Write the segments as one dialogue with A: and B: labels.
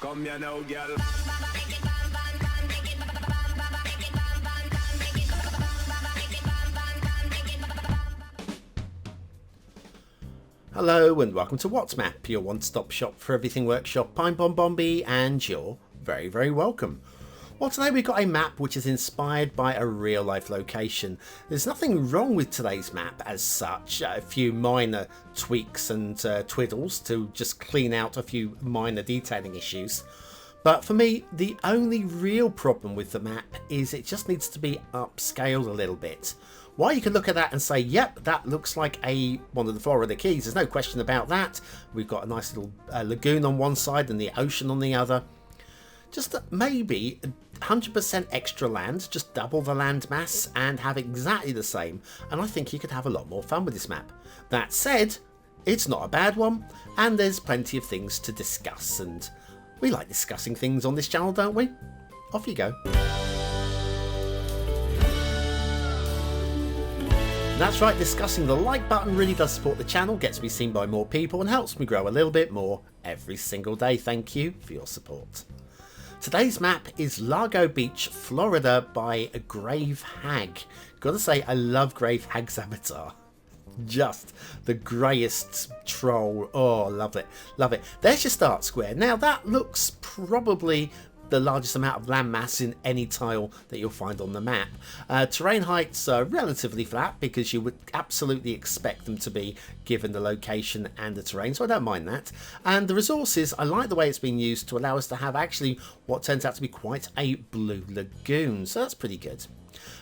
A: Come here now, girl.
B: Hello and welcome to What's Map, your one-stop shop for everything workshop. I'm BonBonB and you're very, very welcome. Well, today we've got a map which is inspired by a real-life location. There's nothing wrong with today's map as such, a few minor tweaks and twiddles to just clean out a few minor detailing issues. But for me, the only real problem with the map is it just needs to be upscaled a little bit. While you can look at that and say, yep, that looks like one of the Florida Keys, there's no question about that. We've got a nice little lagoon on one side and the ocean on the other. Just maybe 100% extra land, just double the land mass and have exactly the same. And I think you could have a lot more fun with this map. That said, it's not a bad one and there's plenty of things to discuss. And we like discussing things on this channel, don't we? Off you go. That's right, discussing the like button really does support the channel, gets me seen by more people and helps me grow a little bit more every single day. Thank you for your support. Today's map is Largo Beach, Florida by a Grave Hag. Gotta say, I love Grave Hag's avatar. Just the greyest troll. Oh, love it. Love it. There's your start square. Now that looks probably the largest amount of landmass in any tile that you'll find on the map. Terrain heights are relatively flat because you would absolutely expect them to be given the location and the terrain, so I don't mind that. And the resources, I like the way it's been used to allow us to have actually what turns out to be quite a blue lagoon, so that's pretty good.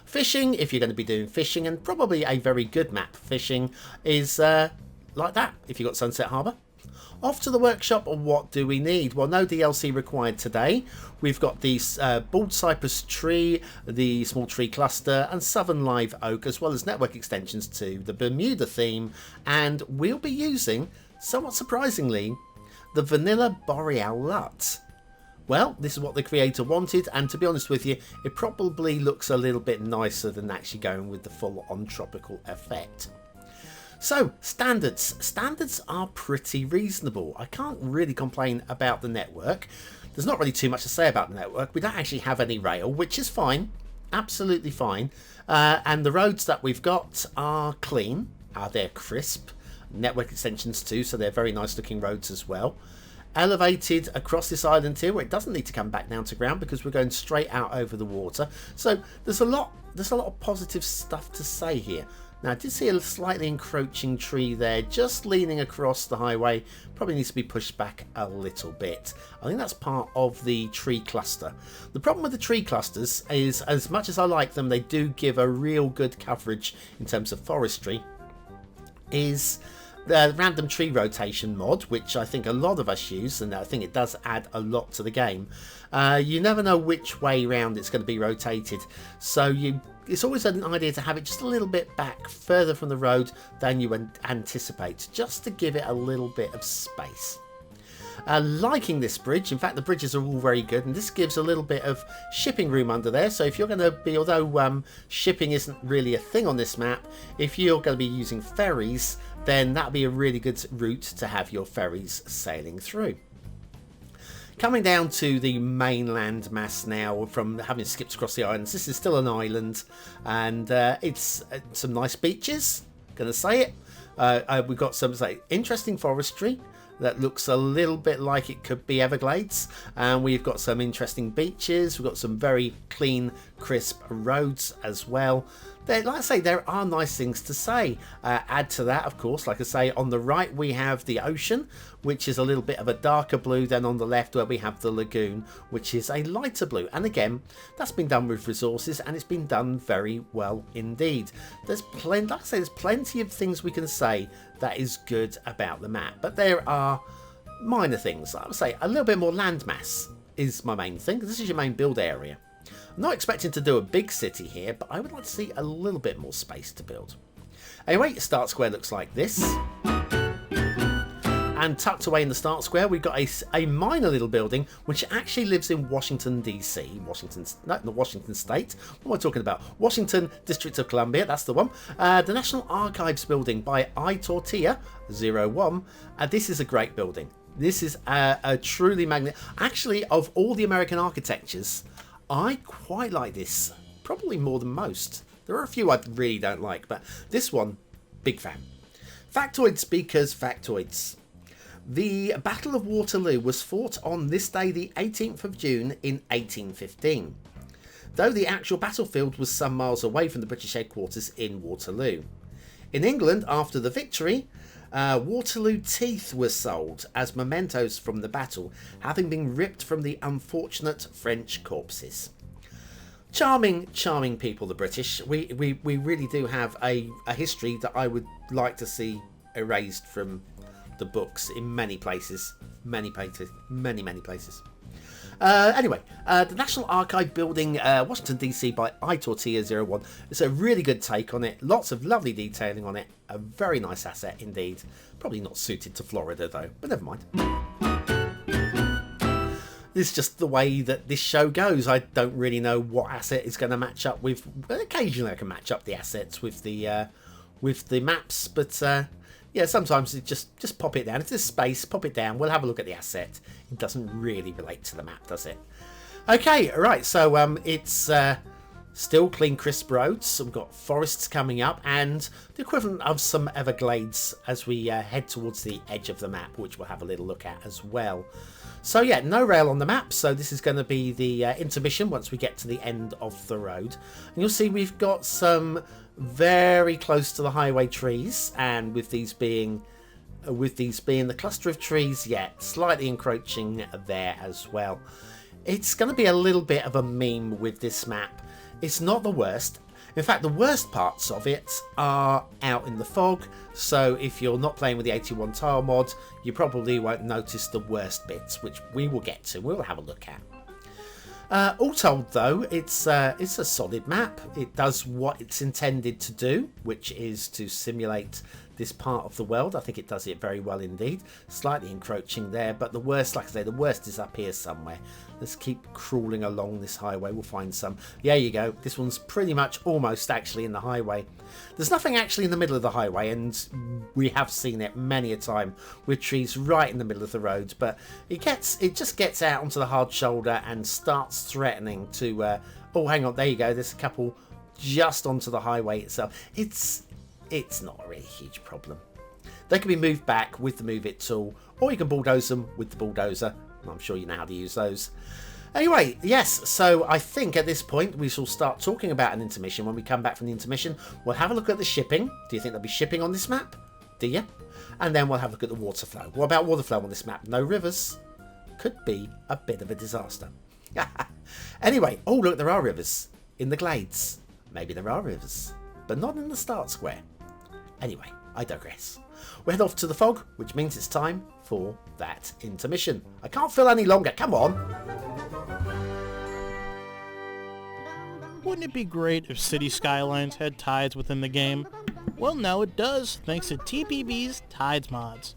B: Fishing, if you're going to be doing fishing, and probably a very good map for fishing, is like that if you've got Sunset Harbour. Off to the workshop, and what do we need? Well, no DLC required today. We've got the bald cypress tree, the small tree cluster, and southern live oak, as well as network extensions to the Bermuda theme. And we'll be using, somewhat surprisingly, the vanilla boreal LUT. Well, this is what the creator wanted, and to be honest with you, it probably looks a little bit nicer than actually going with the full-on tropical effect. So, standards. Standards are pretty reasonable. I can't really complain about the network. There's not really too much to say about the network. We don't actually have any rail, which is fine. Absolutely fine. And the roads that we've got are clean. They're crisp. Network extensions too, so they're very nice looking roads as well. Elevated across this island here, where it doesn't need to come back down to ground because we're going straight out over the water. So there's a lot of positive stuff to say here. Now, I did see a slightly encroaching tree there, just leaning across the highway. Probably needs to be pushed back a little bit. I think that's part of the tree cluster. The problem with the tree clusters is, as much as I like them, they do give a real good coverage in terms of forestry, is the random tree rotation mod, which I think a lot of us use, and I think it does add a lot to the game. You never know which way round it's going to be rotated, so it's always an idea to have it just a little bit back further from the road than you anticipate, just to give it a little bit of space. Liking this bridge. In fact, the bridges are all very good, and this gives a little bit of shipping room under there. So if you're going to be, although shipping isn't really a thing on this map, if you're going to be using ferries, then that'll be a really good route to have your ferries sailing through. Coming down to the mainland mass now, from having skipped across the islands, this is still an island, and it's some nice beaches, gonna say it. We've got some interesting forestry that looks a little bit like it could be Everglades, and we've got some interesting beaches. We've got some very clean, crisp roads as well. Like I say, there are nice things to say. Add to that, of course, like I say, on the right we have the ocean, which is a little bit of a darker blue, than on the left where we have the lagoon, which is a lighter blue. And again, that's been done with resources, and it's been done very well indeed. There's plenty, like I say, there's plenty of things we can say that is good about the map, but there are minor things. I would say a little bit more landmass is my main thing. This is your main build area. I'm not expecting to do a big city here, but I would like to see a little bit more space to build. Anyway, start square looks like this. And tucked away in the start square, we've got a minor little building which actually lives in Washington, D.C. Not Washington State. What am I talking about? Washington, District of Columbia, that's the one. The National Archives building by iTortilla01. This is a great building. This is a truly magnificent... Actually, of all the American architectures, I quite like this. Probably more than most. There are a few I really don't like, but this one, big fan. Factoids because factoids. The Battle of Waterloo was fought on this day, the 18th of June in 1815, though the actual battlefield was some miles away from the British headquarters in Waterloo. In England, after the victory, Waterloo teeth were sold as mementos from the battle, having been ripped from the unfortunate French corpses. Charming, charming people, the British. We really do have a history that I would like to see erased from the books in many places. Many places. Anyway, the National Archive building, Washington DC by iTortilla01. It's a really good take on it. Lots of lovely detailing on it. A very nice asset indeed. Probably not suited to Florida though, but never mind. This is just the way that this show goes. I don't really know what asset is going to match up with. Occasionally I can match up the assets with the maps, but yeah, sometimes it just pop it down. If there's space, pop it down. We'll have a look at the asset. It doesn't really relate to the map, does it? Okay, right. So it's still clean, crisp roads. We've got forests coming up and the equivalent of some Everglades as we head towards the edge of the map, which we'll have a little look at as well. So yeah, no rail on the map, so this is going to be the intermission once we get to the end of the road. And you'll see we've got some very close to the highway trees, and with these being the cluster of trees, yeah, slightly encroaching there as well. It's going to be a little bit of a meme with this map. It's not the worst. In fact, the worst parts of it are out in the fog, so if you're not playing with the 81 tile mod, you probably won't notice the worst bits, which we will get to. We'll have a look at. All told, though, it's a solid map. It does what it's intended to do, which is to simulate this part of the world. I think it does it very well indeed. Slightly encroaching there, but the worst, like I say, the worst is up here somewhere. Let's keep crawling along this highway. We'll find some. There you go. This one's pretty much almost actually in the highway. There's nothing actually in the middle of the highway, and we have seen it many a time with trees right in the middle of the road, but it just gets out onto the hard shoulder and starts threatening to oh, hang on, there you go. There's a couple just onto the highway itself. It's not a really huge problem. They can be moved back with the Move It tool, or you can bulldoze them with the bulldozer. I'm sure you know how to use those. Anyway, yes, so I think at this point we shall start talking about an intermission. When we come back from the intermission, we'll have a look at the shipping. Do you think there'll be shipping on this map? Do you? And then we'll have a look at the water flow. What about water flow on this map? No rivers. Could be a bit of a disaster. Anyway, oh look, there are rivers in the glades. Maybe there are rivers, but not in the start square. Anyway, I digress. We'll head off to the fog, which means it's time for that intermission. I can't fill any longer, come on!
A: Wouldn't it be great if Cities Skylines had tides within the game? Well, now it does, thanks to TPB's Tides mods.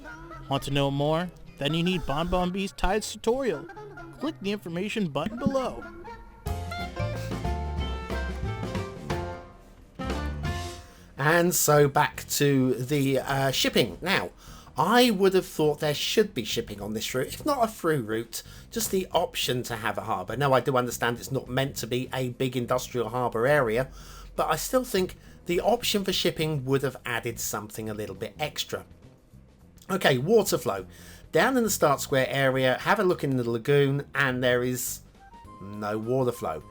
A: Want to know more? Then you need BonBonB's Tides tutorial. Click the information button below.
B: And so back to the shipping. Now, I would have thought there should be shipping on this route, if not a through route, just the option to have a harbour. Now, I do understand it's not meant to be a big industrial harbour area, but I still think the option for shipping would have added something a little bit extra. Okay, water flow. Down in the start square area, have a look in the lagoon, and there is no water flow.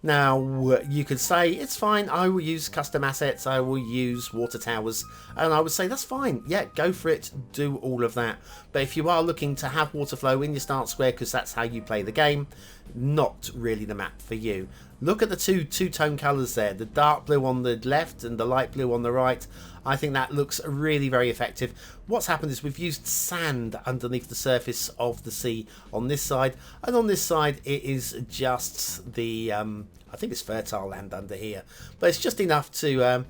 B: Now, you could say, it's fine, I will use custom assets, I will use water towers, and I would say, that's fine, yeah, go for it, do all of that. But if you are looking to have water flow in your start square, because that's how you play the game, not really the map for you. Look at the two-tone colours there, the dark blue on the left and the light blue on the right. I think that looks really very effective. What's happened is we've used sand underneath the surface of the sea on this side, and on this side it is just the I think it's fertile land under here, but it's just enough to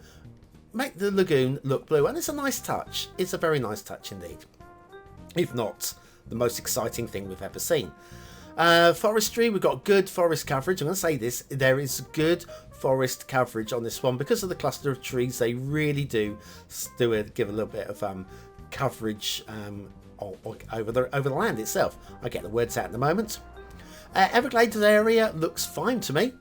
B: make the lagoon look blue, and it's a nice touch. It's a very nice touch indeed, if not the most exciting thing we've ever seen. Forestry, we've got good forest coverage. I'm going to say this, there is good forest coverage on this one because of the cluster of trees. They really do give a little bit of coverage over the land itself. I get the words out in a moment. Everglades area looks fine to me.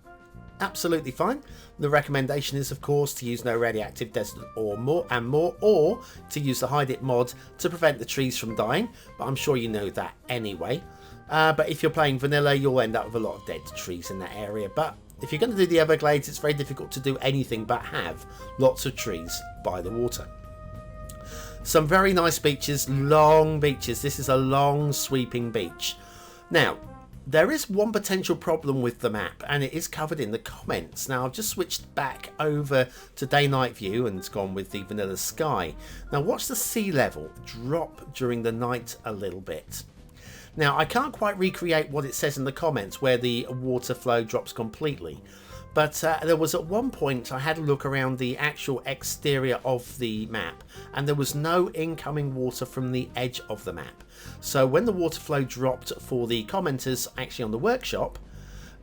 B: Absolutely fine. The recommendation is, of course, to use no radioactive desert or to use the Hide It mod to prevent the trees from dying, but I'm sure you know that anyway. But if you're playing vanilla, you'll end up with a lot of dead trees in that area. But if you're going to do the Everglades, it's very difficult to do anything but have lots of trees by the water. Some very nice beaches, long beaches. This is a long sweeping beach. Now, there is one potential problem with the map, and it is covered in the comments. Now, I've just switched back over to day-night view and gone with the vanilla sky. Now, watch the sea level drop during the night a little bit. Now, I can't quite recreate what it says in the comments where the water flow drops completely. But there was at one point I had a look around the actual exterior of the map, and there was no incoming water from the edge of the map. So when the water flow dropped for the commenters actually on the workshop,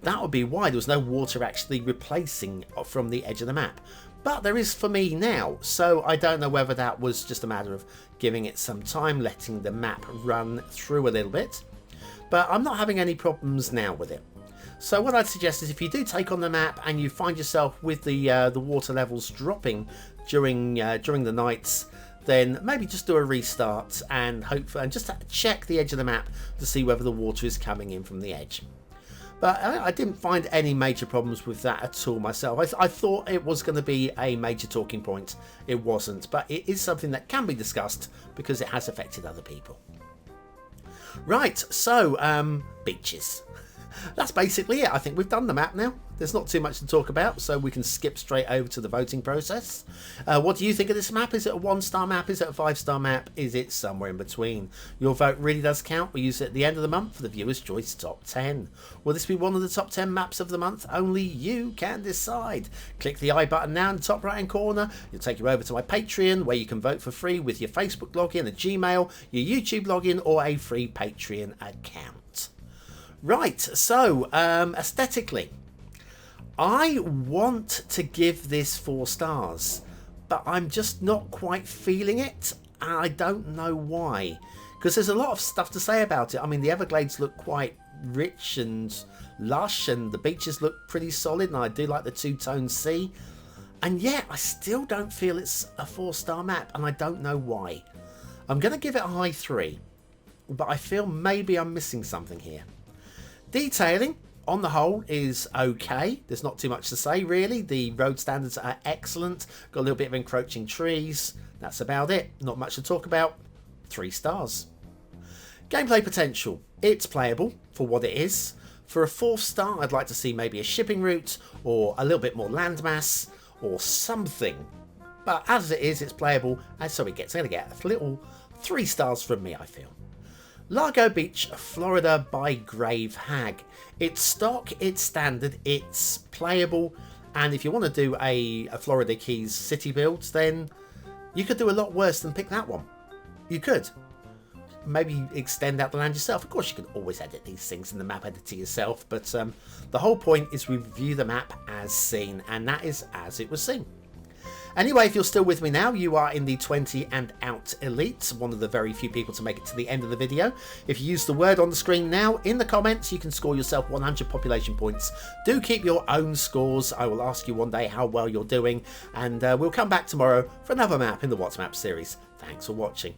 B: that would be why there was no water actually replacing from the edge of the map. But there is for me now, so I don't know whether that was just a matter of giving it some time, letting the map run through a little bit. But I'm not having any problems now with it. So what I'd suggest is if you do take on the map and you find yourself with the water levels dropping during the nights, then maybe just do a restart and just check the edge of the map to see whether the water is coming in from the edge. But I didn't find any major problems with that at all myself. I thought it was going to be a major talking point. It wasn't, but it is something that can be discussed because it has affected other people. Right, so beaches. That's basically it. I think we've done the map now. There's not too much to talk about, so we can skip straight over to the voting process. What do you think of this map? Is it a 1-star map? Is it a 5-star map? Is it somewhere in between? Your vote really does count. We use it at the end of the month for the Viewers' Choice Top 10. Will this be one of the top 10 maps of the month? Only you can decide. Click the I button now in the top right hand corner. It'll take you over to my Patreon, where you can vote for free with your Facebook login, a Gmail, your YouTube login, or a free Patreon account. Right, so aesthetically, I want to give this 4 stars, but I'm just not quite feeling it, and I don't know why, because there's a lot of stuff to say about it. I mean, the Everglades look quite rich and lush, and the beaches look pretty solid, and I do like the two-tone sea, and yet I still don't feel it's a 4-star map, and I don't know why. I'm going to give it a high 3, but I feel maybe I'm missing something here. Detailing, on the whole, is okay. There's not too much to say, really. The road standards are excellent. Got a little bit of encroaching trees. That's about it. Not much to talk about. 3 stars. Gameplay potential. It's playable for what it is. For a 4th star, I'd like to see maybe a shipping route or a little bit more landmass or something. But as it is, it's playable, and so it's going to get a little 3 stars from me, I feel. Largo Beach, Florida by Grave Hag. It's stock, it's standard, it's playable, and if you want to do a Florida Keys city build, then you could do a lot worse than pick that one. You could. Maybe extend out the land yourself. Of course, you can always edit these things in the map editor yourself, but the whole point is we view the map as seen, and that is as it was seen. Anyway, if you're still with me now, you are in the 20 and out elite, one of the very few people to make it to the end of the video. If you use the word on the screen now, in the comments, you can score yourself 100 population points. Do keep your own scores. I will ask you one day how well you're doing, and we'll come back tomorrow for another map in the What's Map series. Thanks for watching.